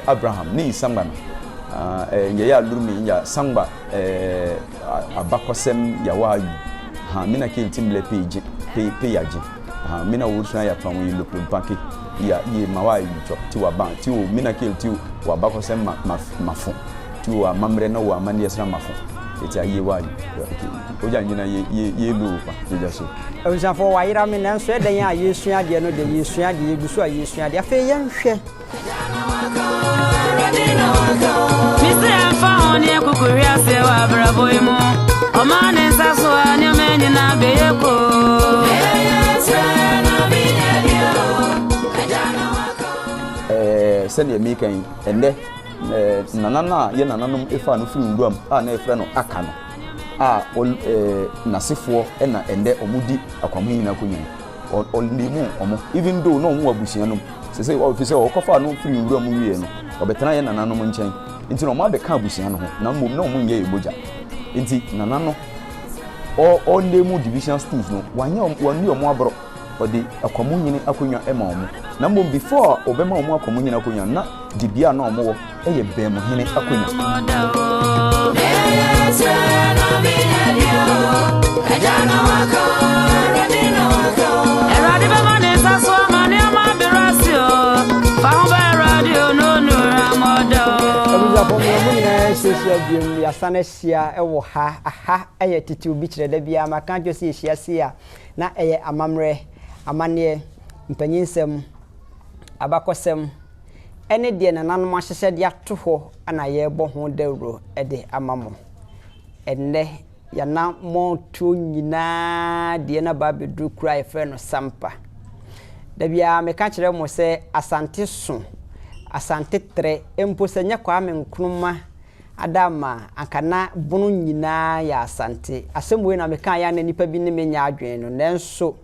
Abraham ni samba ya lurumi ya samba abakosem ya wayu ha mina kintimle pe yaji ha mina wurusuna ya twan yi lupun paki ya yi mawayu ti wa ban ti o mina kinti wa bakosem mafu ti wa mamre na wa mani yesra mafu eti ayi wayu oja nyina ye lu pa jejaso onjafo wa ira mi nan so eden ya yesu ade no de yesu ade yegusu a yesu ade afa ye nhwe Mr. Found ye kukuria se wa bravo imo o mane saso ani meni na beyeko send ye mekan ende nanana ye nananum efa no firi nduam na efre no aka no nasifo na ende omudi akwamu na konyan olimu omo even though no omo abusia no se officer o kofa no firi nduam wie no obetena ye nananum nchen nti no ma be ka abusia no ho na mmom na omo nye eboja nti nanano all lemu division schools no wani omo abro odi akwamu nyini akonwa ema omo na mmom before obema omo akwamu nyini akonwa na dibia na omo wo eye bem hene akonwa ya sanesia ewo ha aha eye titi obi kire da bia maka dwose ehia na eye amamre amane mpanyinsem abakosem ene de nananum ahyehye de ato ho ana ye bo ho dawro ede amamo enne ya na mo to nyina de na ba bedu kura efe no sampa da bia meka kire mo se asante so asante tre empo senya kwa menkruma adama akana bunu nyina ya asante asemwe na meka ya na nipa bi ne menya adwen no nenso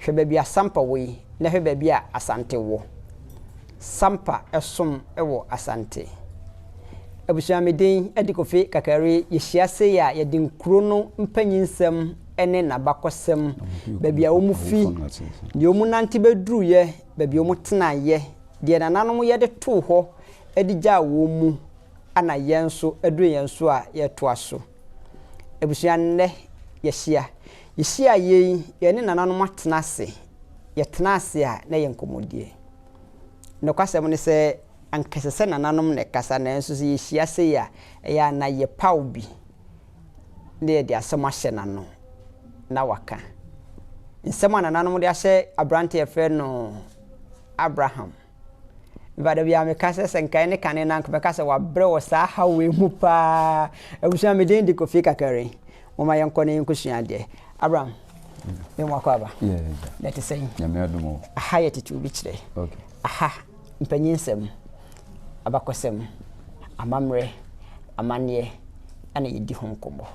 hwe ba bia sampa we na hwe ba bia asante wo sampa esom ewo asante abusua medin edikofi kakari yehyiase ya yedinkuro no mpanyinsem ene na bakosem ba bia omufi de omunante beduru ye ba bia omutena ye de nananom ye de to ho edija wo mu ana yenso eduru yenso a yetoa so abusua nne yehia ye ne nananom atena ase yetena ase a na yenkomodie no kwasem ne se ankesese nananom ne kasa na enso se yehia se ya na ye paubi ne de asema hye nano na waka nsema nananom de ahye abrante efe no Abraham bada bia me kasa senkai ne kane na nkbe kasa wa bre wo sa hawe mu pa abusha me den di kofi kakare mo ma yanko ne nkusua de Abraham me mo akwa ba let us say ya me adumo aha ye titu bi kire okay aha mpanyinsem abakosem amamre amanie ana yedi ho nkombo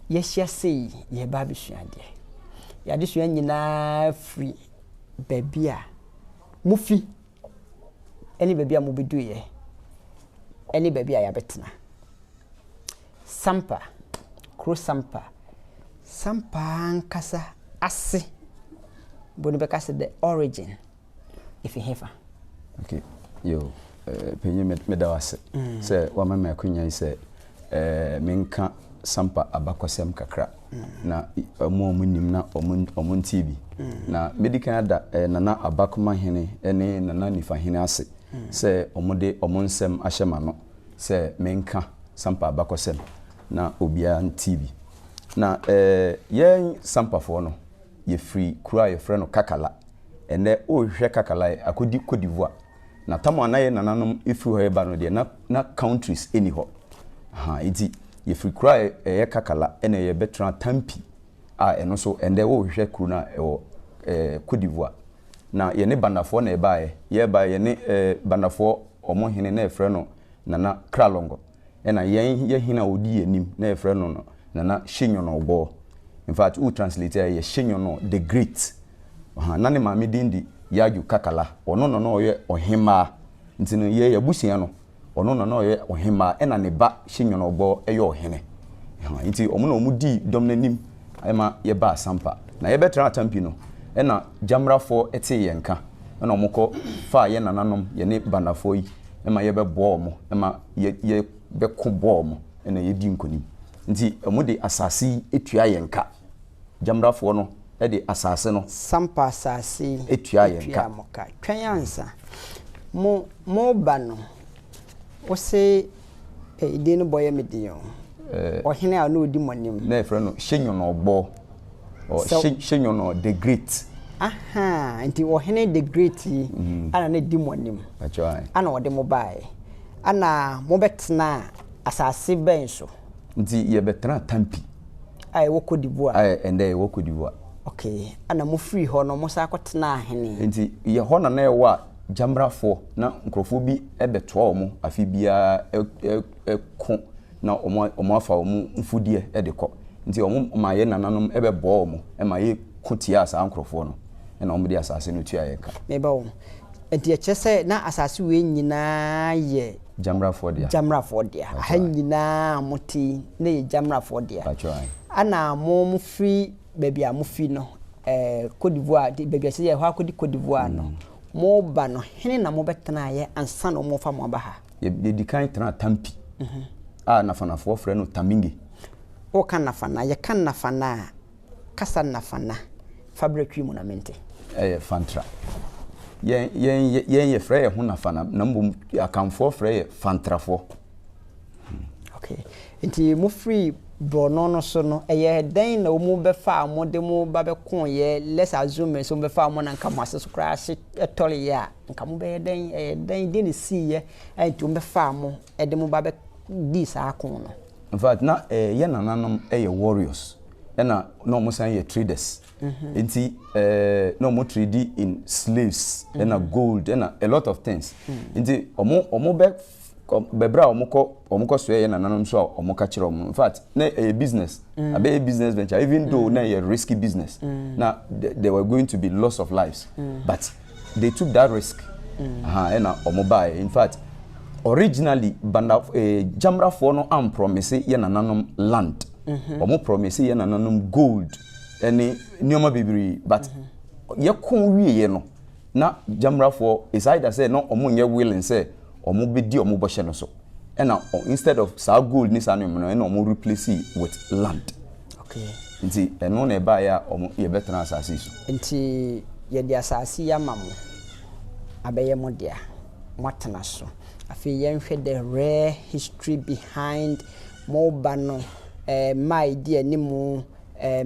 yehia sei ye ba bisua de ya de sua nyina free babia mufi eni babia mu biduye eni babia ya betena sampa kro sampa nkasa ase boni be kasa the origin if you have okay yo penye medawase se wa mama akunya se menka sampa abakosem kakra na omunim na omun TV na medical da nana abakoma hene ene nana nifa hene ase se omude omunsem ahyema no se menka sampa abakosem na obia TV na yen sampa fo no ye free kura ye frɛ no kakala ene o hwɛ kakala akodi Cote d'Ivoire na tamo anaye nananom ifu ho eba no de na countries eni ho ha iti ye free kura ye kakala ene ye betra tampi eno so ende wo hwɛ kru na Cote d'Ivoire na ye ne bandafo na eba ye ba ye ne bandafo omo hene na efrɛ no nana kralongo ena ye hina odi anim na efrɛ no nana shinyo no obo in fact who translate ye shinyo no the great na ne maame dindi yaju kakala ono no ye ohima nti no ye yabusia no ono no no ye ohema ena ne ba hyenyonobo eye ohene nti omo na omo di dom nanim ema ye ba Sampa na ye betra atampi no ena jamrafo ete yenka ena omo ko fa ye nananom ye ne bandafo yi ema ye bebo omo ema ye beko bo omo ena ye di nkonim nti omo de asase etua yenka jamrafo no e de asase no Sampa asase etua yenka moka twanyansa mo ba no wo se ide no boye medion ohene a no odi monim na e frɛ no hyenyonobo o hyenyono the great aha nti ohene the great ana na di monim achai ana wode mo bae ana mo betena asase ben so nti ye betena tampi ai woko diboa ai ende woko diboa okay ana mo free ho no mo sa akotena ahene nti ye ho na ewa jamrafo na nkrofo bi ebetoa omo afi bia ko na omo afa omo mfudie edekọ nti omo ma ye nananom ebebo omo e ma ye kotia asa nkrofo no na omo de asase no tua ye ka meba wo nti echese na asase we nyina ye jamrafo dia ha nyina moti na ye jamrafo dia ana mo free baby amufi no Côte d'Ivoire baby se ye ho akodi Côte d'Ivoire no mo ba no hene na mo betena ye ansa no mo fa mo ba ha ye di kan tena tampi nafanafo frɛ no tamingi o kan nafana ye kan nafana kasa nafana fabric mu na mente fantra ye frɛ ye ho nafana na mbom akamfo frɛ ye fantrafo okay nti mo free brono no so no eye den na omu be fa mo de mo ba be kon ye let's assume so be fa mo na nka mo aseso crash etole ya nka mo be den de ne si ye enti mo be fa mo e de mo ba be di sa kon no in fact na ye nananom ye warriors na no mo san ye traders enti no mo trade in slaves and gold and a lot of things enti omo be bebra omuko so ye nananom so omuka kire omu in fact na a business a business venture even though na a risky business na there were going to be loss of lives but they took that risk and omubai in fact originally banda jamrafo no am promise ye nananom land omu promise ye nananom gold any nioma bibiri but ye kon wiye no na jamrafo is either say no omu nye willing say omo bedi omo boshe no so and instead of sa gold ni sa no no and omo replace it with land okay nti eno na eba ya omo ye betena asase so nti ye di asase ya mamo abeye mo dia motena so afi ye nhwe the rare history behind mo bano my dia ni mu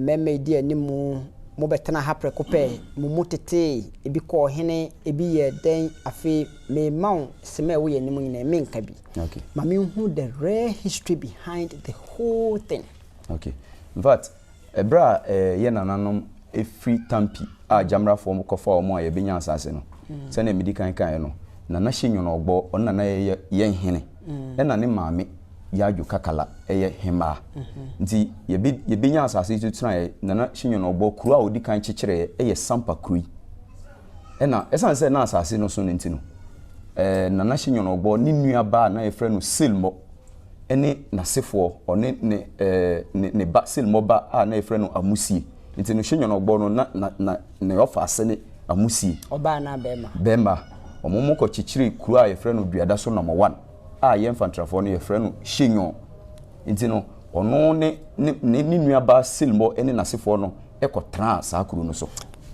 meme dia ni mu mo betena ha prekope mo motete ebi ko hene ebi ye den afi me maun seme wo ye nimu nyina me nka bi okay mami hu the rare history behind the whole thing okay in fact ebra ye nananom free tampi jamrafo mo kofa omo ye benya asase no se na medikan kan no na na hyenyono ogbo on na ye hene na ne maame yaju kakala eye hema nti ye benya asase tutuna ye na hyenyono ogbo kru a odi kan kyekere eye Sampa krui na esan se na asase no so nti no na hyenyono ogbo ni nua ba na ye frɛ no Silmo ene nasefo one ne ba Silmo ba na ye frɛ no Amusie nti no hyenyono ogbo no na ne ofa ase ne Amusie oba na bema omomo ko kyekere kru a ye frɛ no duada so number 1 ye mfantrafo no ye frɛ no hyenyo nti no ono ne nua ba Silmo ene nasefo no ekotra sa kru no so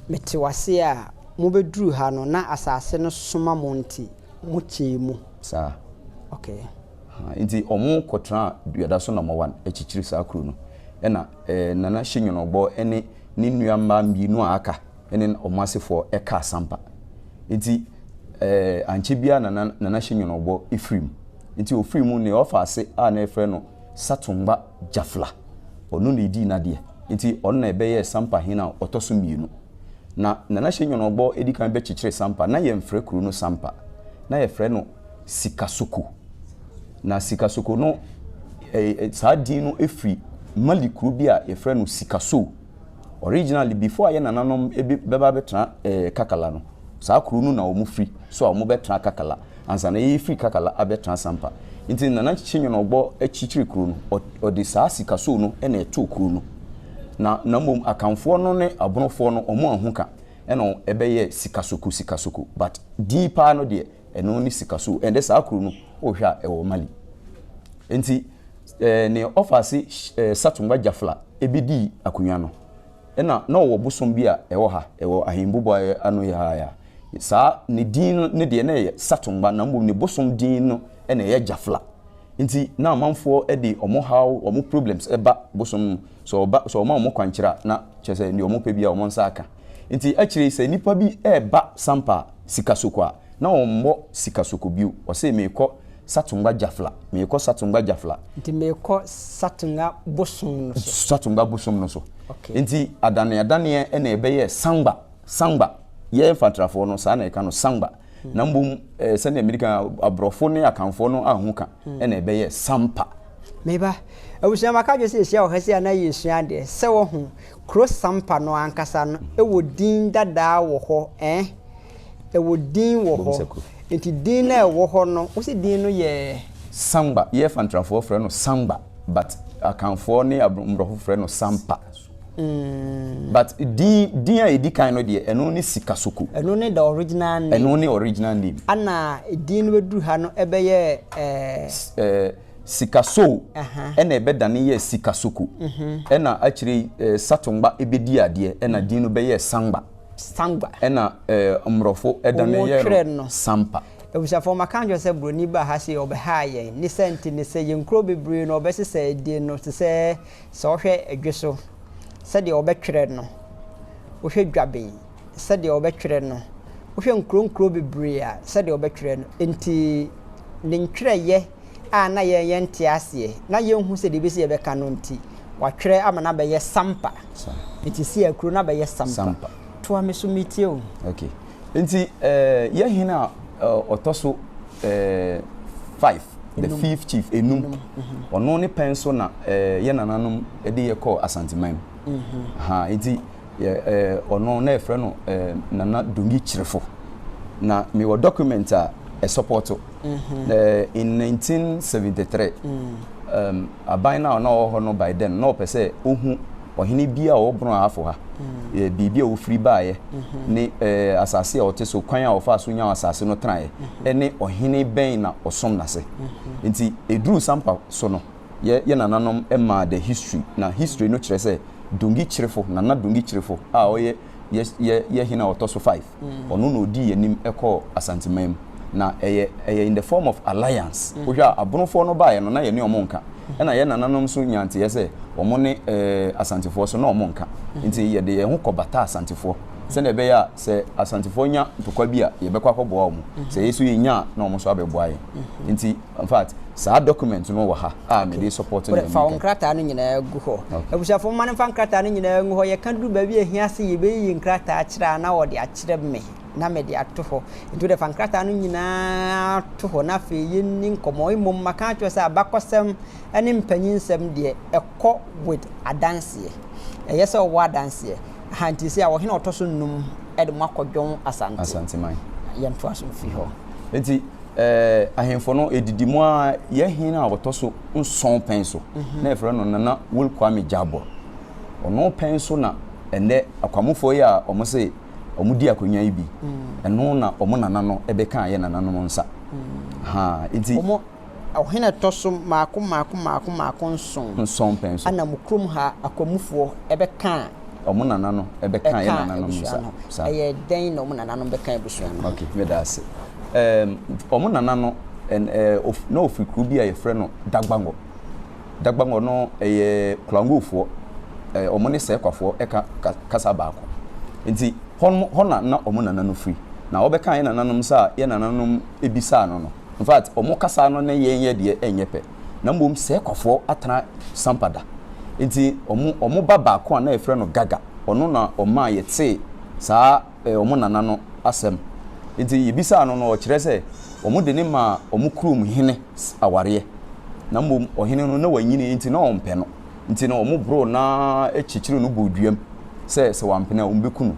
meti wase a mo beduru ha no na asase no soma mo nti mo kyemu sa okay nti omo kotra duada so number 1 ekyekere sa kru no ena nana hyenyo no gbo ene ni nua ma mbienu aka ene omo asefo eka Sampa nti anche bia nana hyenyo no gbo ifrim nti ofrim ne ofase a na efre no Satumba Jafla onu ne di na de nti onu na ebeye Sampa hina otoso mienu na nana hyenyo no gbo edikan be kyekere Sampa na ye mfre kru no Sampa na ye frɛ no Sikasoko na Sikasoko no sa din no efri Mali kru bi a ye frɛ no Sikaso originally before ye nananom beba betra kakala no sa kru no na omu free so omu betra kakala ansa na ye free kakala abetra Sampa nti nana Chinyo no ogbo achichiri kru no odi saa sikaso no na eto kru no na mbom akamfo no ne abonofo no omo ahuka eno ebeye sikasoku but deeper no de eno ni sikaso ende saa kru no ohwa ewo Mali nti ne office Satungba Jafla ebidi akunwa no na wo bosom bi a ewo ha ewo ahimbubo anu ya saa ne din ne de na ye Satungba na mbom ne bosom din no na ye Jafla nti na amanfo de omo how omo problems eba bosom so omo kwankyira na chese ne omo pe bi a omo nsa aka nti akire se nipa bi eba Sampa sikasoko a na ombo sikasoko bi o se meko Satungba Jafla nti meko Satungba bosom no so okay nti adane na ebeye sangba ye fantrafo no sa na eka no sangba na mbum se na America abrofo ne akanfo no ahuka na ebeye Sampa meba awusia maka dwe se ehia ohase ana yesua de se wo hu cross Sampa no ankasa no ewo din dada wo ho ewo din wo ho nti din na ewo ho no wo se din no ye sangba ye fantrafo frɛ no sangba but akanfo ne abrofo frɛ no Sampa but din a edi kan no de eno ni sikasoko eno ni the original name ana din no bedu ha no ebeye sikaso ena ebedane ye sikasoko ena akire Satungba ebedi ade ena din no beye sangba ena mrofo edane ye Sampa ebusa for makanjo se broni ba ha se obeha ye ni senti ni se ye nkro bebre no obesese din no se ohwe adweso se de obetwere no ohwe dwaben se de obetwere no ohwe nkro bebre a se de obetwere no enti ne ntwere ye a na ye nte ase na ye hu se de besi ye beka no nti watwere amana be ye Sampa enti si akro na be ye Sampa to amesumitie o okay enti ye hina otoso 5 the fifth chief enum ono ne penso na ye nananom ede ye call asanteman ha enti ono na efre no nana dungi chirefo na me wo document a support in 1973 abaina na ho no by then no pese ohu ohini bia obron afo ha bibia wo free baaye ne asase a oteso kwan a ofa so nya asase no trae ene ohini ben na osom nase nti eduru Sampa so no ye nananom ema the history no kire se dungi chirefo nana dungi chirefo a oye ye hina otoso 5 ono no di yenim eko asantemam na eye in the form of alliance ohwa abonofo no baaye no na ye ne omonka ena ye nananom so nyante ye se omo ne asantefo so na omonka nti ye de ye ho kobata asantefo se na be ya se asantefo nya ntokwa bi a ye bekwa akọboa omo se yesu ye nya na omo so abeboa ye nti in fact sa document no wo ha a me dey support na fa onkrata no nyina gu ho abusafo man fa nkrata no nyina gu ho ye kan du ba bi ehia se ye be yi nkrata akira na wo de akira me na me de ato ho nti de fa nkrata no nyina to ho na fe ye ni nkomo imom maka twa se abakosem ene mpanyinsem de ekọ with adanse eye se wo adanse hanti se a wo hina otoso num e de makodwon asanteman yento aso fi ho nti ahemfo no edidimu a ye hina otoso nson penso na efre no nana wol kwame jabo ono penso na ene akwamufo ya omo se omudi akonwa ibi eno na omo nana no ebeka ye nana no nsa ha nti omo ohina toso maako nson penso ana mukrum ha akwamufo ebeka omo nana no ebeka ye nana no nsa eye den no omo nana no beka ebusua no okay me da se omo nana no no ofikru bi a ye frɛ no dagbango no eye klangofo omo ne se kwafo eka kasa baako nti hona na omo nana no free na obeka ye nana no sa ye nana no ebisa no in fact omo kasa no ne ye de enyepe na mbom se kwafo atana Sampada nti omo baba ko na e frɛ no gaga ono na oma ye te saa omo nana no asem nti yebisa no o kire se omo de ne ma omo krum hene aware na mbom ohene no na wanyini nti na ompe no nti na omo bro na echichiri no boduam se wampena ombekunu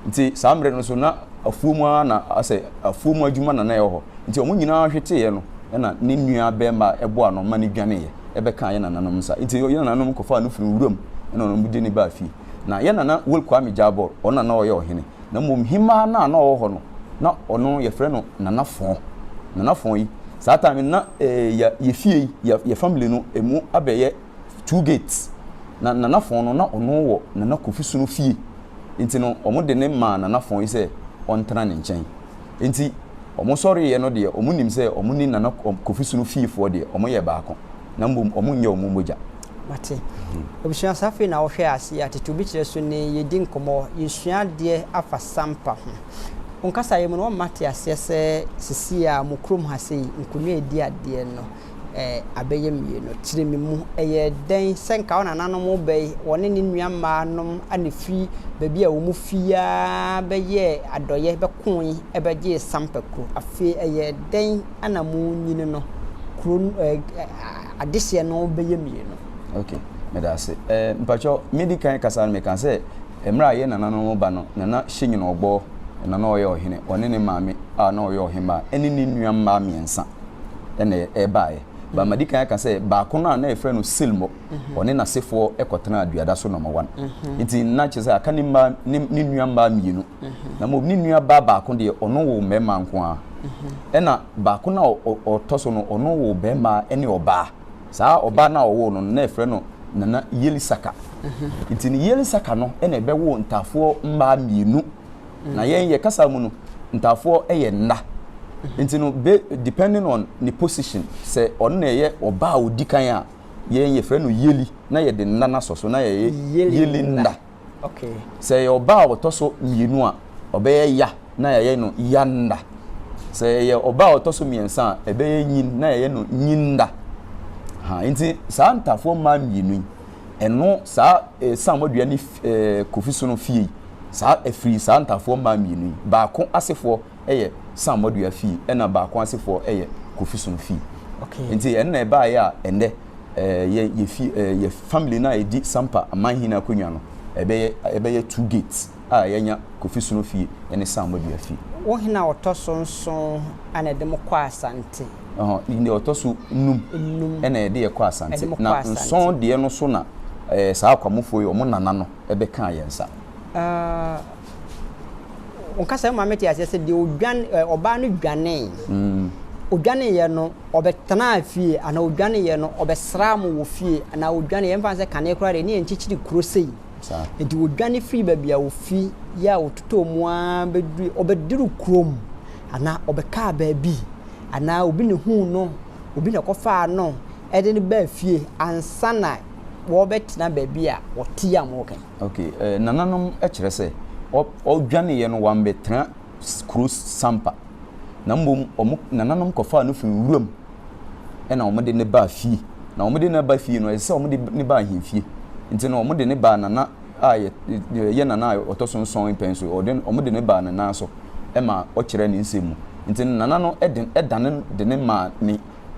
nti saa mre no so na afuomu na ase afuomu adwuma na na ye ho nti omo nyina hwete ye no na ne nua bema ebo ano ma ne dwane ye ebe kan ye nananom sa nti ye nananom kofa no firi wuram na no mu di ne ba fi na ye nana wolkwa me jabor ona na oye ohene na mom hima na wo no na ono ye frɛ no nanafon yi saa time na ye fie ye family no emu abeye 2 gates na nanafon no na ono wo nana Kofi no fie nti no omo de ne ma nanafon yi sɛ ontana ne nkyɛn nti omo sɔre ye no de omo nim sɛ omo ni nana Kofi no fie fo de omo ye baako na mbom omo nyɛ omo moja mate obusua safi na wo hwɛ ase atetu bi kyerɛ so ne yedi nkomo yesua de afa Sampa ho onkasa ye mu no mate ase sɛ sisi a mukrom ha sei nkonwa edi ade no abeye mie no kyerɛ mi mu ɛyɛ den senka ona nanom bɛyi wɔne ne nua ma nom anefi baabi a wo mu fia bɛyɛ adɔyɛ bɛkon ɛbɛgye Sampa kro afi ɛyɛ den ana mu nyine no kro adehye no bɛyɛ mie no. Okay, medase mpacho medical kasa me kan say emra ye nananom ba no na hyenyi no ogbo na oye ohene one ne maame a na oye ohema eni ni nua ma miensa ene baaye ba medical kan say ba ko na na efre no silmo one na sefo ekotena aduada so number 1 nti na che say aka ni ma ni nua ma mienu na mo ni nua ba ko de ono wo mema nko a ena ba ko na otoso no ono wo be ma ene oba saa oba na owo no na efre no nana Yelisaka nti ni Yelisaka no ena ebe wo ntafo mba mienu na ye kasa mu no ntafo eye nna nti no depending on the position say on na ye oba odikan a ye frɛ no Yeli na ye de nna na soso na ye Yeli nda okay say oba otoso mienu a obeye ya na ye no yanda say ye oba otoso miensa ebe nyin na ye no nyinda ha nti saa ntafo ma mienu eno saa samodua ni Kofi no fie saa efiri saa ntafo ma mienu baako asefo eye samodua fie ena baako asefo eye Kofi no fie okay nti ena ba ya ende ye fie ye family na edi Sampa amanhina konwa no ebe ye 2 gates a yenya Kofi no fie ene samodua fie wo hina otoso nso ana de mo kwa asante ni otoso num ena ede ye kwa asante na nson de no so na saa kwamofo yi omo nana no ebe kan yensa onkasa ma meti ase se de odwan oba no dwane odwane ye no obetana afie ana odwane ye no obesram wo fie ana odwane ye mfa se kane kura de ne enchichiri kuro sei enti odwane free babia wo fi ya ototo mu a beduru obediru krom ana obeka baabi ana obi ne hu no obi ne kofa no ede ne ba fie ansana wo betina baabi a wote am wo kan okay nananom ekire se odwane ye no wan betra kuro Sampa na mbom nananom kofa no firi wuram ena omode ne ba fie na omode ne ba fie no ese omode ne ba ahemfie nti na omode ne ba nana ye nana otoso nson penso omode ne ba nana so ema okire ne nsemu nti nana no edane de ne ma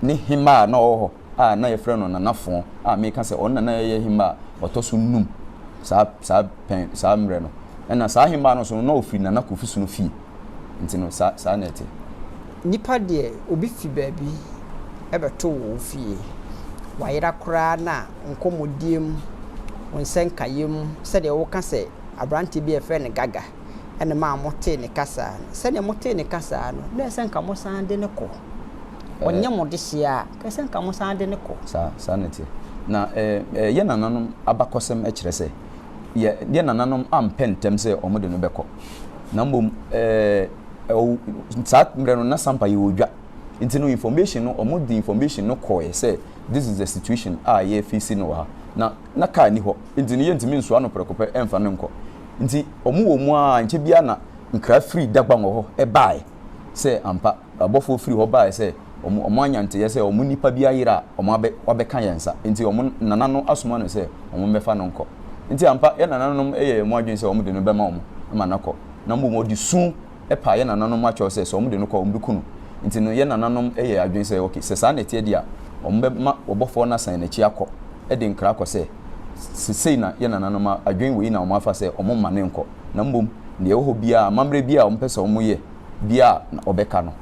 ne hima na oho na ye frɛ no nanafon me ka sɛ on nana ye hima otoso num sa mre no ena sa hima no so na ofiri nana Kofi no fie nti no sa na ete nipa de obi fi baabi ebeto wo fie wayira kura na nkomodiem wonsen kayem sɛ de wo ka sɛ abrante bi efe ne gaga ene ma mote ne kasa sɛ de mote ne kasa no na sɛ nka mo san de ne kɔ onye mo de hia ka sɛ nka mo san de ne kɔ sa na ete na ye nananom abakosem ekire sɛ ye nananom ampentem sɛ omode no bɛkɔ na mbom sa mre no na Sampa ye odwa nti no information no omode information no kɔ sɛ this is the situation ye face no ha na ka ni ho nti ne yentimi nso ano prekopɛ emfa ne nkɔ nti omu wo mu a nche bia na nkra free dagba ngo ho bae sɛ ampa abofo free ho bae sɛ omu anyante ye sɛ omu nipa bia yira omu abɛka yensa nti omu nana no asoma no sɛ omu mefa no nkɔ nti ampa ye nana no eye mu adwen sɛ omu de no bɛma omu ma nakɔ na mbo mo di sun pa ye nana no ma cho sɛ omu de no kɔ omu bikunu nti no ye nana no eye adwen sɛ okay sɛ sa na tie dia omu bɛma obofo na san na chi akɔ de nkra akɔ sɛ sesei na ye nana no ma adwen we na omu afa sɛ omu ma ne nkɔ na mbom ne wo ho bia mamre bia omu pɛ sɛ omu ye bia obeka no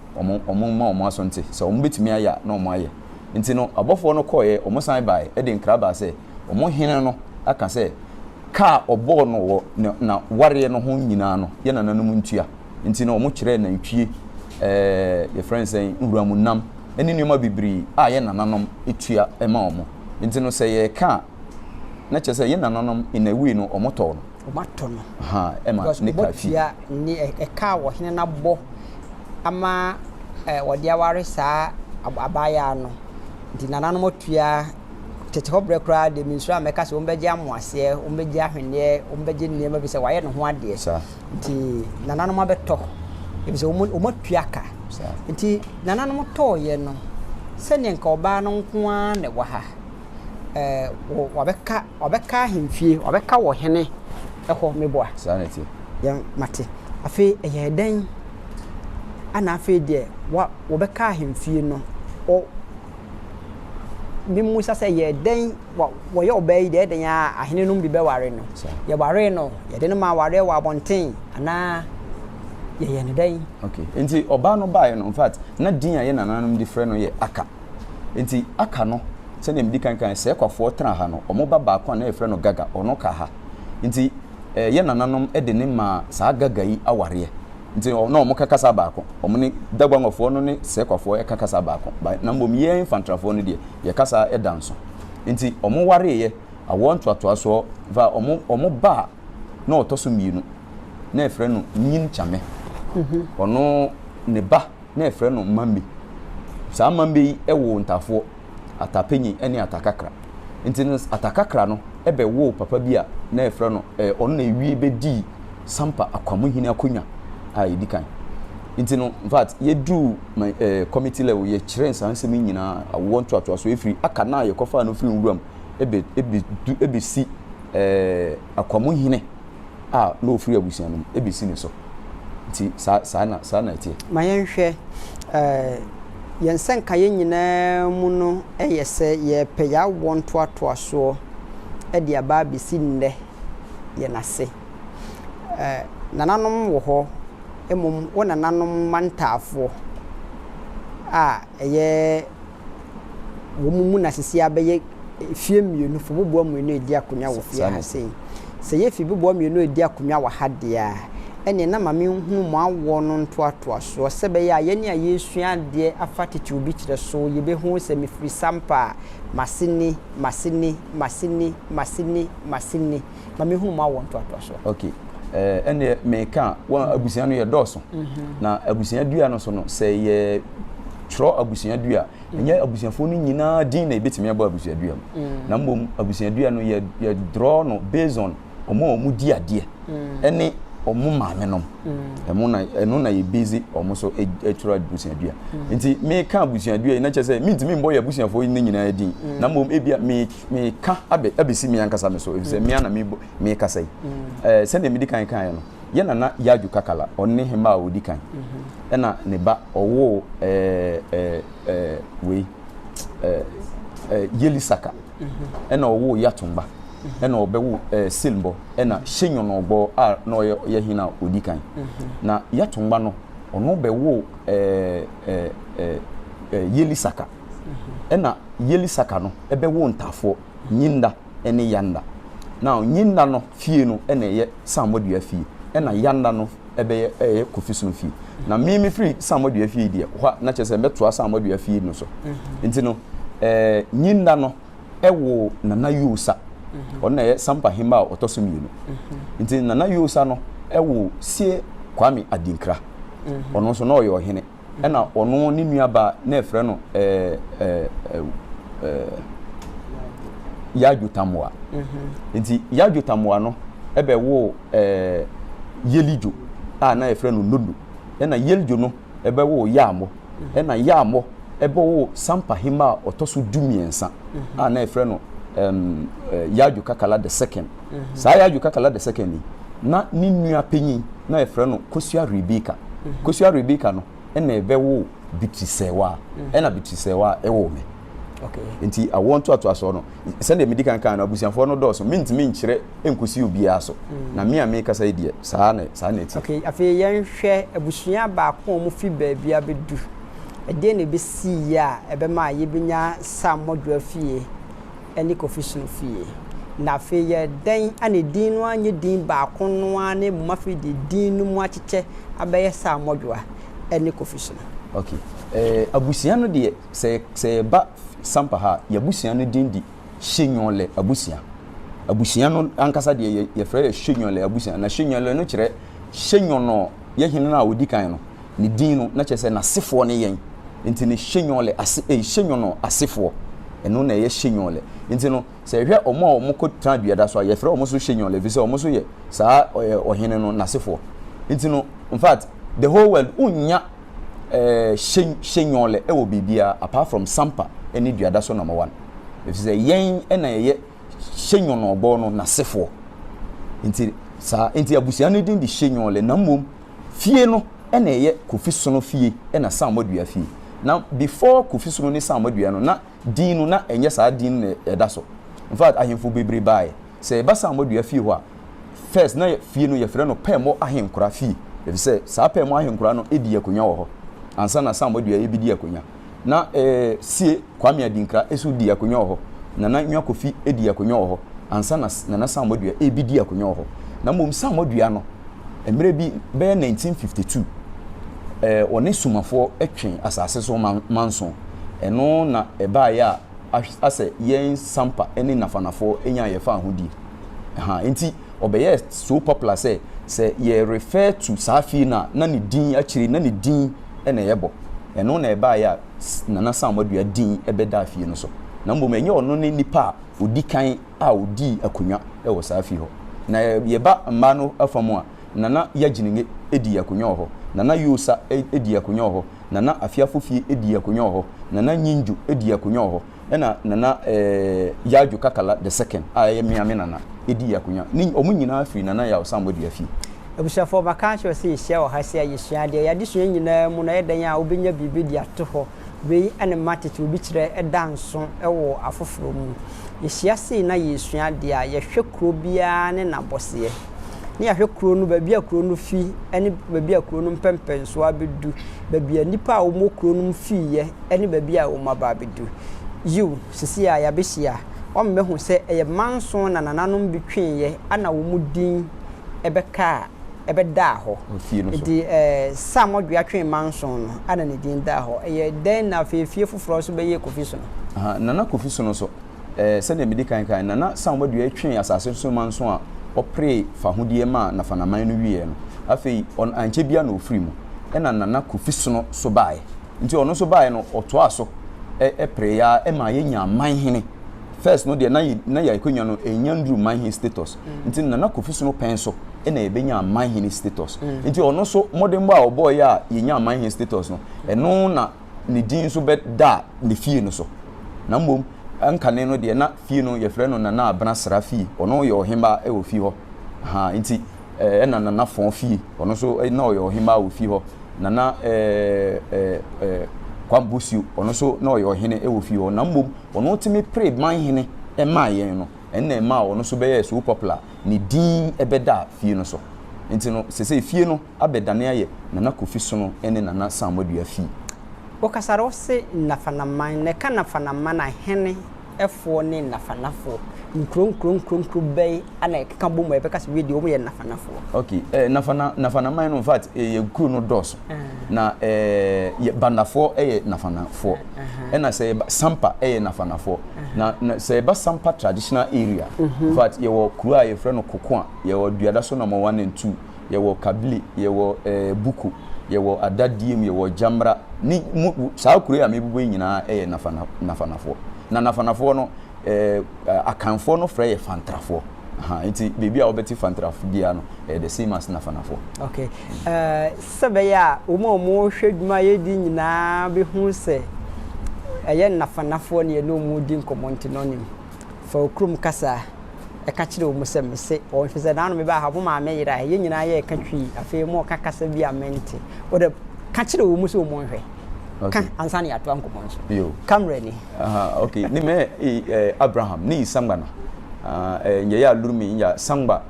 omo ma so nte so omo betimi aya na omo aye nti no abofo no koye omo san bai e de nkraba se omo hene no aka se ka obo no na ware no ho nyina no ye nananum ntua nti no omo kire na ntwie your friends say nwuramu nam eni nneoma bibiri a ye nananom etua ema omo nti no se ye ka na che se ye nananom in a way no omo to no omato no ha ema ne ka fi ni ka wo hene na bo ama wode aware saa abaya no nti nananom otua tete hobre kra de minso ameka se ombeje amoase ombeje ahwene ombeje nneema bi se waye no ho ade nti nananom abeto ebi se omatua ka nti nananom toye no se ne nka oba no nko a ne wa ha wabeka ahemfie wabeka wo hene eho meboa sanity ya mate afi eye den ana afi de wabeka ahemfie no o bimu sasa ye den wo ye obey de den ya ahene num bi be ware no ye ware no ye den ma ware wa bonten ana ye ne den okay nti oba no bae no in fact na din ya ye nananum di frɛ no ye aka nti aka no se ne mdi kankan se kwafo tra ha no omo baba kwa na ye frɛ no gaga ono ka ha nti ye nananum de ne ma saa gaga yi aware nti no omo kakasa baako omo ne dagbanwofo no ne se kwafo e kakasa baako na mbom ye infantrafo no de ye kasa e danso nti omo ware ye awon toatoa so va omo ba na otoso mienu na e frɛ no nyin chame ono ne ba na e frɛ no mambi saa mambi e wo ntafo atapenyi ene atakakra nti atakakra no ebe wo papa bia na e frɛ no ono na ewie bedi sampa akwamuhini akonya a edikan nti no in fact ye do my committee level ye kire nsansem nyina awon toatoa so efiri aka na ye kofa no firi nwuram ebe si akwamuhini a no ofiri abusia no ebe si ne so nti sa na tie mayenhwe yensen kaye nyina mu no eyese ye peya won toatoa so e dia ba bi si nne ye nase nananom wo ho emum wona nanom mantafo a eye wo mumu na sisi abeye fie mienu fo bobo mienu edi akonya wo fie ha sei se ye fie bobo mienu edi akonya wa hadea ene na mame hu mo awo no ntoatoa so sebe ya ye ne ayesua de afatiti obi kire so ye be hu se mefiri sampa masini mame hu mo awo ntoatoa so okay ene meka wa abusia no ye doso na abusia dua no so no se ye tro abusia dua enye abusiafo no nyina din na ebetimi aba abusia dua na mbom abusia dua no ye draw no based on omo di ade ene omo maame nom eno na ye busy omo so tro abusia dua nti meka abusia dua na chese mintimi mbo ye abusiafo ni nyina din na mbom ebia meka abesi mi ankasa me so efise mi ana mi kasa yi sende mi dikan kan no ye na yaju kakala onni hema odikan ena ne ba owo we yelisaka ena owo yatumba ena obewu silmbo ena shenyo no ogbo a no ye hina odikan na yatumba no ono bewu yelisaka ena yelisaka no ebewu ntafo nyinda ene yanda now nyinda no fie no ena ye samodua fie ena yanda no ebe kofisun fie na mimi free samodua fie die ho na chese metoa samodua fie no so nti no nyinda no ewo nana yusa ona ye sampa himba otoso mienu nti nana yusa no ewo sie kwami adinkra ono so no ye ohene ena ono ni nuaba na efre no yajutamwa nti yajutamwa no ebe wo yelijo a na efre no nodu ena yelijo no ebe wo yamo ena yamo ebe wo sampa hima otoso dumiensa a na efre no yaju kakala the second sa yaju kakala the second ni na ni nua penyin na efre no kosua rebeka no ena ebe wo bitisewa ena bitisewa ewo me okay nti I want to aso no send the medical kan abusiafo no dɔɔso mentimi nkyerɛ enkosi obi aso na me a me kasa die saa na ti okay afei yɛn hwɛ abusua baako a mo fi baabi abedu ɛde ne be si ya ɛbɛma yɛbenya samodwa fie ɛne kofisun fie na afei yɛ dan ane din no anye din baako no ane mafi de din no mu akyekyɛ abɛyɛ samodwa ɛne kofisun okay abusia no de se ba Sampa ha yabusia no din di Hyenyole abusia no ankasa de ye frɛ Hyenyole abusia na Hyenyole no kyerɛ Hyenyono ye hene na odi kan no ne din no na kyerɛ sɛ nasefo ne yɛn nti ne Hyenyole Hyenyono asefo ɛno na ye Hyenyole nti no sɛ hwɛ ɔmo kɔ tran duada so a ye frɛ ɔmo so Hyenyole bi sɛ ɔmo so ye saa ɔhene no nasefo nti no in fact the whole world unya Hyenyole ewo bibia apart from Sampa any duada so number 1 if say yen na ye Hyenyono obo no nasefo nti abusia no din di Hyenyole na mom fie no na ye kofisono fie na samodua fie na before kofisono ni samodua no na din no na enye saa din na eda so in fact ahemfo bebre bae say ba samodua fie ho a first na fie no ye frɛ no pemo ahenkora fie if say saa pemo ahenkora no edi akonya wo ho ansa na samodua ebidi akonya na sie Kwame Adinkra esu di akonya ho na nwa kofi edi akonya ho ansa na samodua ebidi akonya ho na mom samodua no emre bi be 1952 one sumafo etwen asase so manso eno na eba ya ase yen Sampa eni nafanafo enya ye fa ahodi enti obeye so popular say ye refer to safi na ne din akiri na ne din ena yebo eno na eba ya na samodua din ebeda afie no so na mbom enye ono ne nipa odi kan a odi akonya ewo safi ho na yeba mma no afamu a nana yaginenge edi akonya ho nana yosa edi akonya ho nana afiafo fie edi akonya ho nana nyinju edi akonya ho ena nana yaju kakala the second aye miame nana edi akonya ni omu nyina afiri nana ya samodua fie abusafo bakancho se hia wo hase ayesua de yade so nyina mu na yedan a obenya bibi di ato ho wei ane matete obi kire edanso ewo afoforo mu yehia se na yesua de a yehwe kro bia ne nabose ne yehwe kro no ba bia kro no fi ene ba bia kro no mpempenso abedu ba bia nipa a wo mo kro no fi ye ene ba bia wo maba abedu you sisi a yabehia o mmehu se eye manso na nananom bitwen ye ana wo mu din ebeka ebeda ho di samodua twen manson no ana ne din da ho eye den na fefie foforo so beye kofiso no nana kofiso no so se na medical kan nana samodua twen asase so manson a opre fa hodie ma na fanaman no wie no afei on anche bia na ofiri mu nana kofiso no so bae nti ono so bae no oto aso pre ya ma yenya manhene first no de na ya ikonya no enyandru manhene status nti nana kofiso no penso ena ebenya manhene status nti ono so modern boy oboy ya yenya manhene status no eno na ne din so be da ne fie no so na mbom ankane no de na fie no ye frɛ no na abana sra fie ono ye ohemba e wo fie ho nti ena na fon fie ono so na ye ohemba wo fie ho na kwambusio ono so na ye ohene e wo fie ho na mbom ono timi pre manhene e ma yen no enne ma ono so be so popular ni din ebeda fie no so nti no sese fie no abedane aye nana kofiso no ene nana samodua fie okasaro se nafanaman ne kana fanaman na hene efo ne nafanafo nkron bay ana keka bomo ebeka se wedi omo ye nafanafo okay nafanaman no in fact ye kuro no dos na ye bandafo ye nafanafo ena se Sampa ye nafanafo na se ba Sampa traditional area in fact ye wo kuro a ye frɛ no Kokoa ye wo duada so number 1 and 2 ye wo Kabili ye wo Buku ye wo Adadiem ye wo Jamra ni saa kuro a mebubu nyina ye nafanafo na nafanafo no akanfo no frɛ ye fantrafo nti baby a obeti fantrafo dia no the same as nafanafo okay sebeya omo hweduma ye di nyina be hu se eye nafanafo ne no mu di nkomonti no nim fa okrum kasa e ka kire omo se mese o hwese na no me ba habo ma me yira ye nyina ye ka twi afei mo ka kasa bi amenti o de ka kire omo se omo hwe ka ansani ato ankomo nso yo camera ni okay ni me Abraham ni samba na nye ya lurumi ya samba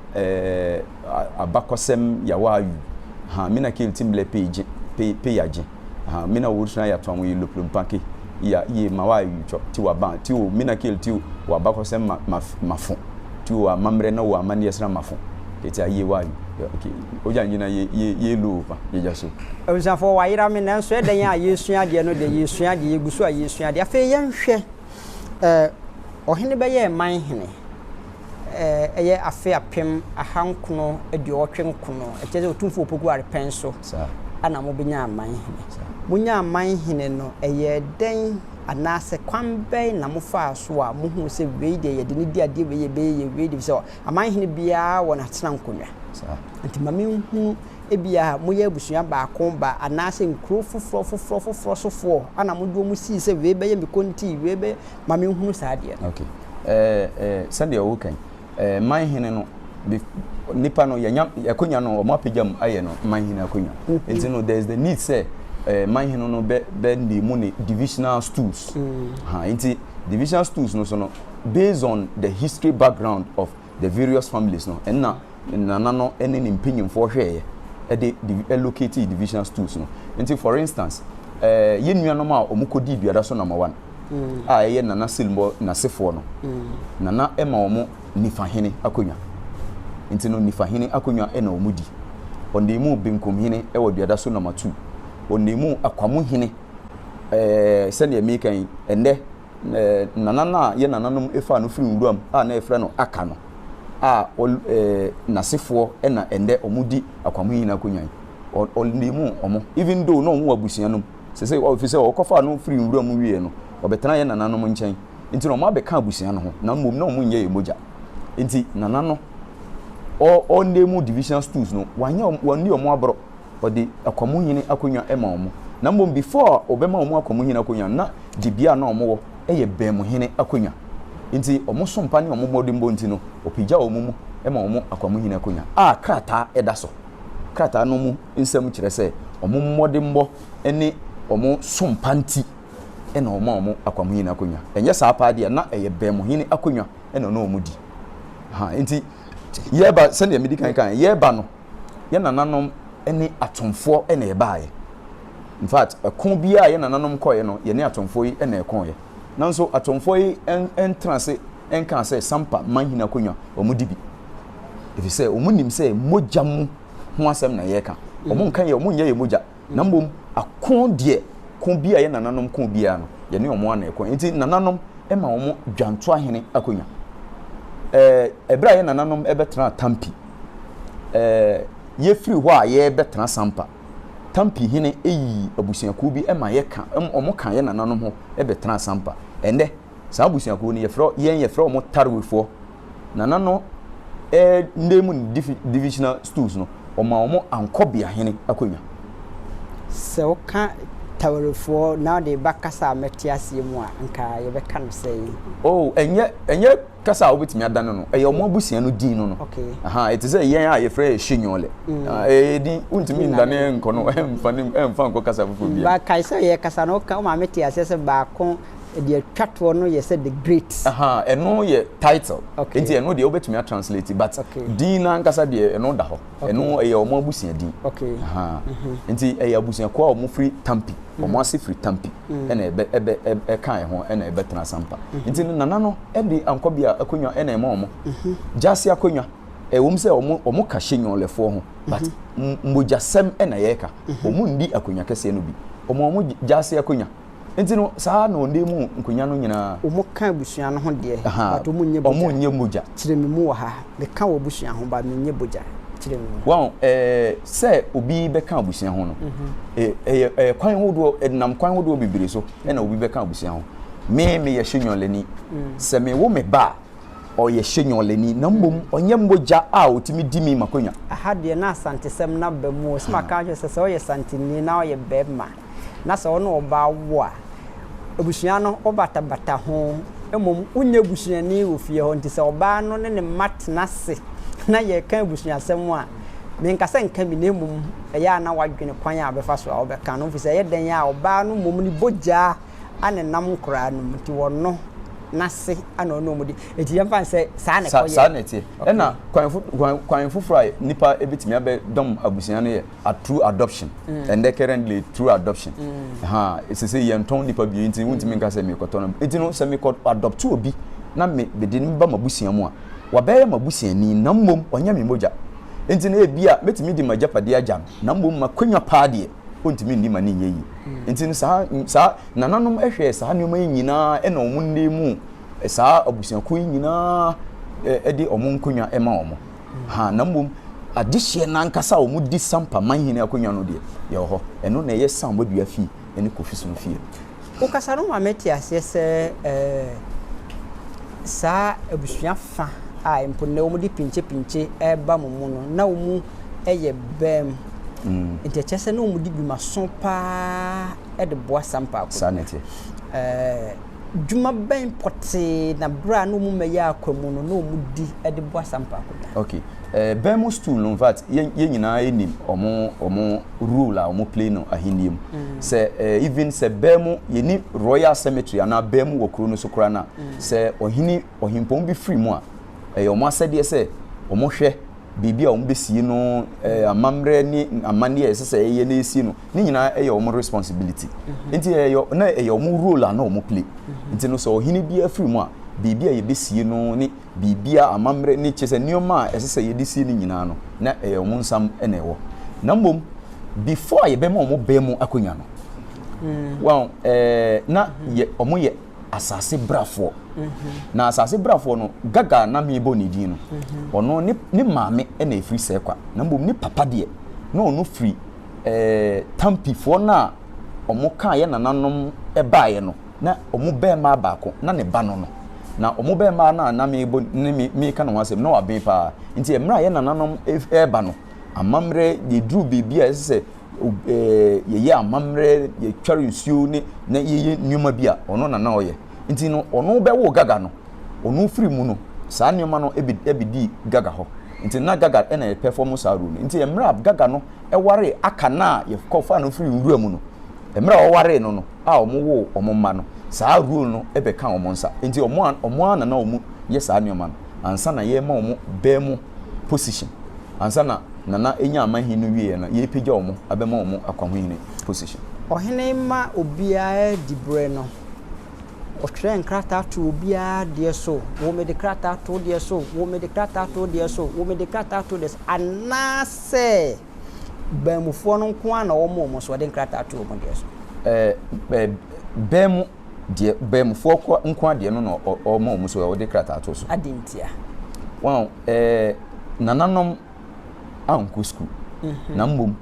abakosem ya wayu mina kill timble page yaje mina wurusna ya to anwo loplum pake ya ye mawayu ti wa ban ti o mina kill ti wa bakosem mafo ti o amamre na wa amane yesra mafo eti aye wayu okay oja nyina ye lo pa ye jaso obisafo wa yira me nanso edan ya yesua de no de yesua de yegusu a yesua de afa yenhwe ohene be ye man hene eye afa apem ahankono aduotwenkono ekeze otumfo opogu arepenso ana mo benya man hene munya man hene no eye den anase kwambe na mofa so a mohu se weide ye de ne dia de ye weide so aman hene bia wona tena nkonwa anti mame hu ebia moye abusua ba komba anase nkro foforo sofo ana modo mu si se we be ye mekonti we be mame hu sa de okay sande o kan man hene no nipa no yakonya no mo apejam aye no man hene akonya enti no there is the need say man hene no be ndi mu ne divisional stools enti divisional stools no so no based on the history background of the various families no enna no ene ni mpanyim for hwe e allocate divisional stools no enti for instance ye nuanom a omukodi biada so number 1 ye nana silmo na sefo no nana ema omo nifa hene akonya enti no nifa hene akonya e na omudi ondemu benkum hene e wo biada so number 2 ondemu akwamo hene sene american ende nana na ye nananom efa no firi nwuram na efre no aka no nasefo na ende omudi akwamo hene akonya ondemu omo even though no omo abusianom se officer okofa no firi nwuram wie no obetena ye nananom nchen nti no ma be ka abusia no ho na mmom na omo nye emoja nti nanano o ndemu division stools no wani omo abro odi akwamo hene akonya ema omo na mmom before obema omo akwamo hene akonya na dibia na omo wo eye bem hene akonya nti omo sompa ne omo modimbo nti no opija omo mu ema omo akwamo hene akonya krata edaso krata no mu nsem kire se omo modimbo ene omo sompa nti ena omo akwamo hene akonya enye saa paade na eye bem hene akonya ena no omudi nti yeba sene medical kan yeba no ye nananom ene atomfo ena ebaaye in fact akon bia ye nananom koye no ye ne atomfo yi ena ekonye nanso atomfo yi entrance enkan se sampa manhina akonya omudi bi efi se omunim se moja mu ho asem na ye ka omunkan ye omunye ye moja na mbom akon de kon bia ye nananom kon bia no ye ne omo ana ekon nti nananom ema omo dwanto ahene akonya ebra ye nananom ebetra tampi ye free ho a ye betra sampa tampi hene eyi abusiaku bi ema ye ka omo kan ye nananom ho ebetra sampa ende sa abusiaku ni ye fro omo tarwefo nanano ndemu divisional stools no omo ankobia hene akonya se o ka tawarefo na de bakasa metiasie mu a nka ye beka no sei enye kasa obetimi adane no eye omo abusia no din no okay it is yen a ye frɛ hyenyole di untimi ndane nko no emfa nko kasa fufu bia ba kai se ye kasa no ka o ma metiasie se ba ko de twatwo no ye said the great eno ye title enti eno de obetumi translate but din na nkasa de eno da ho eno eye omo abusia din enti eye abusia ko omo free tampi omo ase free tampi ena ebe kan ho ena ebe tena sampa enti nana no ede ankobia akonya ena ema omo jase akonya wom se omo ka hyenyo lefo ho but mbojasem ena yeka omo ndi akonya kese no bi omo jase akonya enti no saa na ondemu nkonya no nyina omo ka busua no ho de but omo nye moja kiremimu wa ha me ka wo busua ho ba menye boja kiremimu wow se obi be ka busua ho no kwan hodo nam kwan hodo bibire so na obi be ka busua ho me ye hyenyoleni se me wo me ba o ye hyenyoleni na mbom onye moja a otimi dimi makonya aha de na asantesem na ba mu so maka hwe se o ye santini na o ye bema na se ono oba wo a obusua no obata ho emom unye busuani ofie ho ntise oba no ne matna se na ye kan busua asem a me nkasa nka mi na mum eya na wadwene kwan a befa so a obeka no fi se ye den ya oba no mum ni bogya ane nam kora no nti wono nase ana ono mudi eti yemfa se sa ne koye sa ne tie na kwan fufura nipa ebitimi abe dom abusia no ye a true adoption and they currently true adoption say yenton nipa bi nti wuntimi nka se me koto no eti no se me ko adopt obi na me de nimba mabusia mu a wabaye mabusia ni na mmom onya me moja enti na ebia metimi di majapade agam na mmom makwanya paade ontimi ni mani nyeyi enti no sa nananom ehwe sa nneoma nyina e na omu nemu sa abusianko nyina edi omu nkonya ema omu na mmom adihye na nkasa omu di sampa manhene akonya no de ye ho eno na ye sam bodua fi ene kofisun fi o kasaro ma meti ase se sa abusuan fa a empo na omu di pinche eba mumu no na omu eye bem nti chese na omu di bi maso pa e de boa sampa ko sanete djuma ben pote na bra no omu meya akwamu no na omu di e de boa sampa ko okay bemu stool no vat ye nyina enim omo rule a omo play no ahiniem se even se bemu ye ni royal cemetery ana bemu wokro no sokra na se ohimpon bi free mu a omo asede se omo hwe bibia omo besie no amamre ni amane esese ye na esi no ni nyina omo responsibility nti na omo role na omo play nti no so ohini bia free mu a bibia ye besie no ni bibia amamre ni chese nioma esese ye disi ni nyina no na omo nsam ene wo na mbom before ye be ma omo be mu akonya no wow na ye omo ye asase brafo na asase brafo no gaga na me bo ni din no ono ni maame na efri se kwa na mbom ni papa de na ono free tampifo na omo kan ye nananom baaye no na omo be ma baako na ne ba no na omo be ma na me bo ni me ka no asem na wa ben pa nti emra ye nananom ba no amamre ye dru bibia ese ye amamre ye tware nsuo ni na ye nyuma bia ono na oye nti no ono be wo gaga no ono free mu no saa nyuma no ebidi gaga ho nti na gaga na performance aru nti emra gaga no ware aka na ye kofa no free nwura mu no emra ware no a omo wo omo ma no saa rule no ebe ka omo nsa nti omo na omo ye saa nyuma no ansa na ye ma omo be mu position ansa na enya amanhin no wie na ye pagya omo abema omo akwahohine position ohene ma obia dibre no otwe nkrata to obia de so wo me de krata to de so wo me de krata to de so wo me de krata to de anase bemufo no nko ana wo mo so de nkrata to mo de so bemufo nko ade no no o mo so wo de krata to so adintia wow nananom anko school na mbom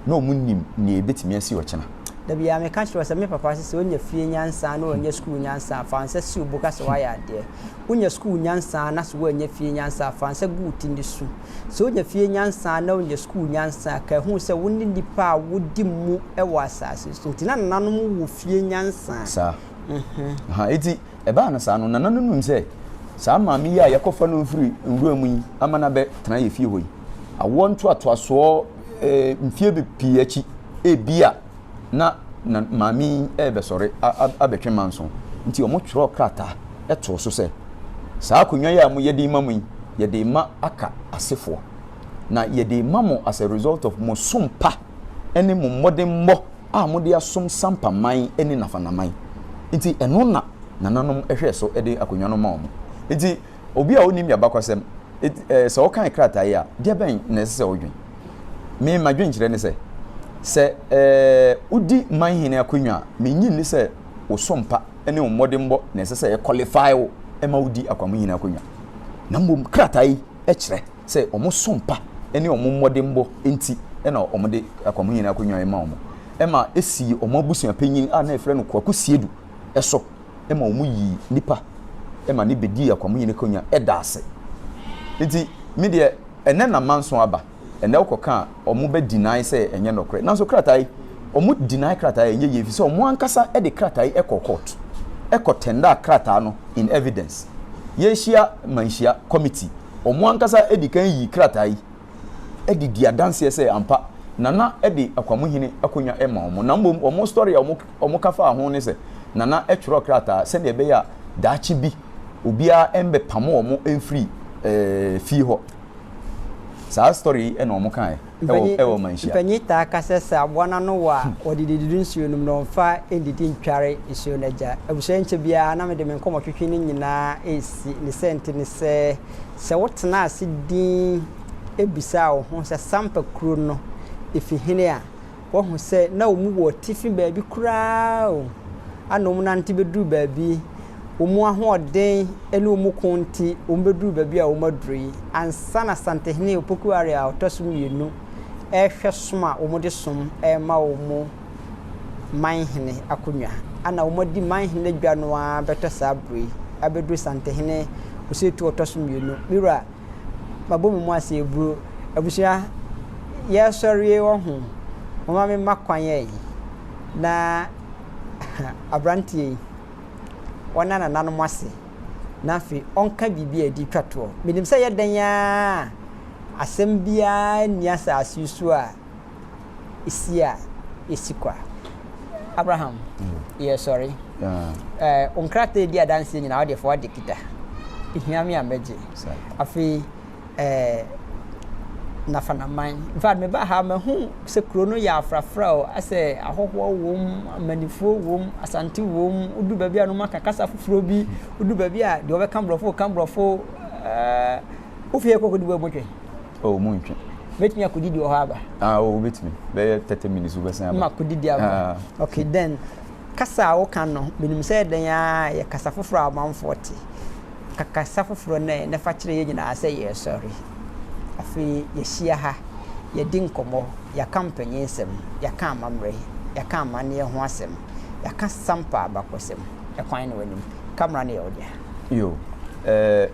na omunim ne ebetimi asi ochena da bia me ka chiro se me papa se onya fie nyansa na onya school nyansa fanse si obuka se waya de onya school nyansa na so onya fie nyansa fanse guti ndi su so onya fie nyansa na onya school nyansa ka hu se wonni nipa wodi mu e wasase so ntina nanom wo fie nyansa sa eti eba na sa no nanom num se sa maami ya yakofa no mfiri nwura mu yi amana be tena ye fie hoyi awonto atoaso mfie be pie achi ebia na maami ebe sore abetwe manso nti omo tworo krata eto so se saa konwa ya mu yedi mamu yi yedi ma aka asefo na yedi mamo as a result of mo sompa ene mo modern mo a mo de asom sampa man ene nafanaman nti eno na nananom ehwe so ede akonwa no ma omo nti obi a onim ya bakwasem so kan krata ya de ben na se odwen me madwen kire ne se udi manhene akonwa menyi ni se osompa ene omodembo na se qualify wo ema udi akwamuhene akonwa na mbom krata yi kire se omosompa ene omodembo enti ena omode akwamuhene akonwa ema omo ema esi omobusu panyin a na efre no kwakosiedu eso ema omuyi nipa ema ni bedi akwamuhene akonwa edase enti media ene na manso aba ene okoka omo be deny say enye nokre nanso kratai omo deny kratai enye yefi so omo ankasa e de kratai e court e tender kratai no in evidence yeshia manhia committee omo ankasa e di kan yi kratai edi dia dance say ampa nana edi akwamuhini akonya ema omo na omo story omo kafa ho ne say nana etworo krata se ne be ya daachi bi obia embe pamo omo enfree fi ho sa story e na omo kan ewo manhia panyita kasesa abwana no wa odididi nsuo num no mfa endidi ntware nsuo naja abusenche bia na me de menkomo twetwe ni nyina esi ni sente ni se wotena asidin ebisa wo ho se Sampa kuro no efihene a wo ho se na omu wo tifi baabi kura o anom na nti bedu baabi omu ahoden ene omu konti ombeduru baabi a omaduri ansa na santehene opoku area otosum yenu ehwe soma omude som ma omu manhene akonwa ana omodi manhene dwa no a beto sabri abedu santehene osetu otosum yenu mira mabomu mu ase ebru abusia ya sori wo ho mama me makwan ye na abrantie wana na nanom ase na fi onka bibia di twato minim se yedan ya asem bia niasa asusu a isia esikwa Abraham yeah sorry onkrate di adanse nyina ode fo ade kita ihiami ameje afi na fana man infact me ba ha me hu se kuro no ya afrafra o ase ahoho wom manifo wom asante wom udu ba bia no maka kasa fufuro bi udu ba bia de obeka mbrofo ufie kokodi bo botwe oh muntwe betimi akudidi o ha ba oh betimi be 30 minutes ubesan aba makudidi aba okay then kasa wo kan no benim se den ya kasa fufuro amanfoti kasa fufuro ne fa kire ye nyina ase ye sorry afi yeshia ha yedi nkomo ya kampanye nsem ya ka amamre ya ka amane ho asem ya ka Sampa abakosem ya kwan ne wanim kamera ne yodia yo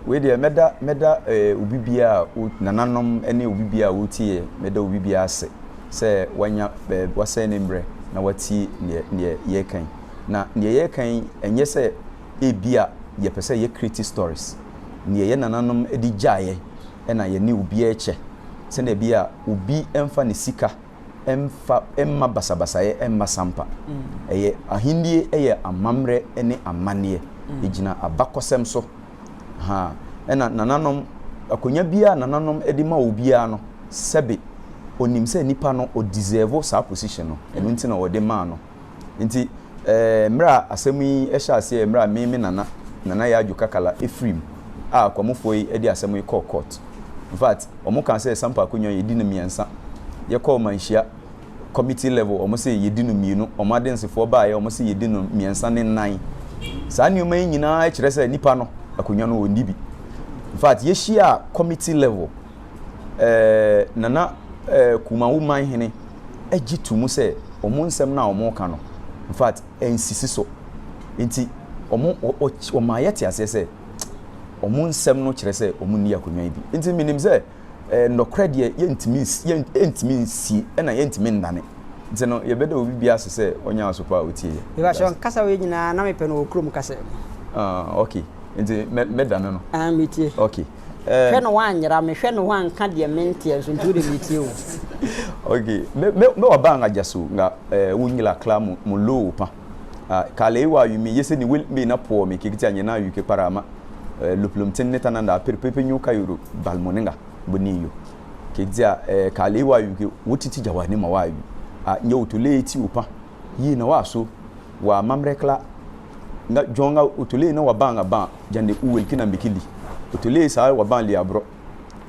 we de meda ubibia nananom ene ubibia wotie meda ubibia ase se wanya wase ne mbre na wati ne ye kan na ne ye kan enye se ebia ye pese ye create stories ne ye nananom edi jaye ena ye ni ubi eche se na bia ubi emfa ne sika emma basabasa ye emma Sampa eye ahindie eye amamre ene amane ejina abakosem so ha ena nananom akonya bia nananom edima obia no sebe onim se nipa no o deserve sa position no eno nti na ode ma no nti mra asemi ehya ase mra meme nana ya adwukakala efrim kwamofo yi edi asemi court in fact omo kan say Sampa akonya yedi no miensa ye call manhia committee level omo say yedi no mienu omo adensefo ba ye omo say yedi no miensa ne nan saa ni oman nyina kire say nipa no akonya no ondi bi in fact ye shia committee level nana kuma woman hene agitu mu say omo nsem na omo ka no in fact ensisi so enti omo omayete ase say omo nsem no kire say omo ni akonya bi enti minim say no credit yentimi si na yentimi ndane enti no ye beda obi bia ase say onya asopa otie ye ba shon kasa we nyina na mepe no okrum kasa okay enti medane no mitie okay hwe no wanyira me hwe no wanka de mentie so ntu de mitie o okay me wabanga jaso nga wunyila kla mu low pa kale wa yumi yese ni wel me na po me kikiti anyena yuke parama luplum tineta nanda pepepe nyuka yuro balmoninga boniyo kigzia kale wa yuke wotiti jawani ma wa yu nye utule eti upa yi na wa so wa mamrekla na jonga utule na wabanga ba jande uwel kina mbikili utule sa waban li abro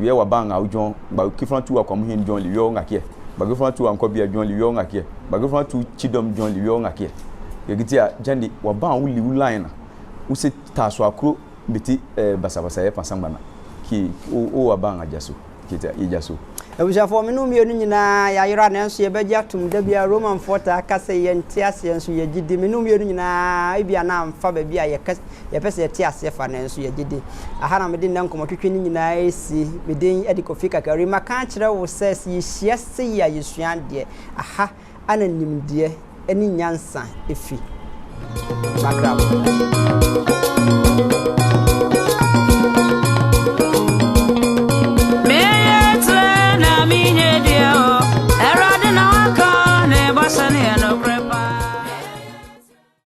we wabanga ujon ba kifran tu akwam hin jon li yo ngakie ba kifran tu anko bia jon li yo ngakie ba kifran tu chidom jon li yo ngakie kigzia jande waban uli line na usi taso akro beti basabasa ye pasangbana ki o wabanga jaso kita ijaso ebuja fo menu mienu nyina ya yira na nso ye beja tum da bia Roman fort aka se ye nti ase nso ye gidi menu mienu nyina ibia na mfa ba bia ye pese ye ti ase fa na nso ye gidi aha na mede ndan komotwetwe ni nyina esi meden edikofika ka rima kan kire wo se ye hia se ya yesuan de aha ananim de eni nyansa efi background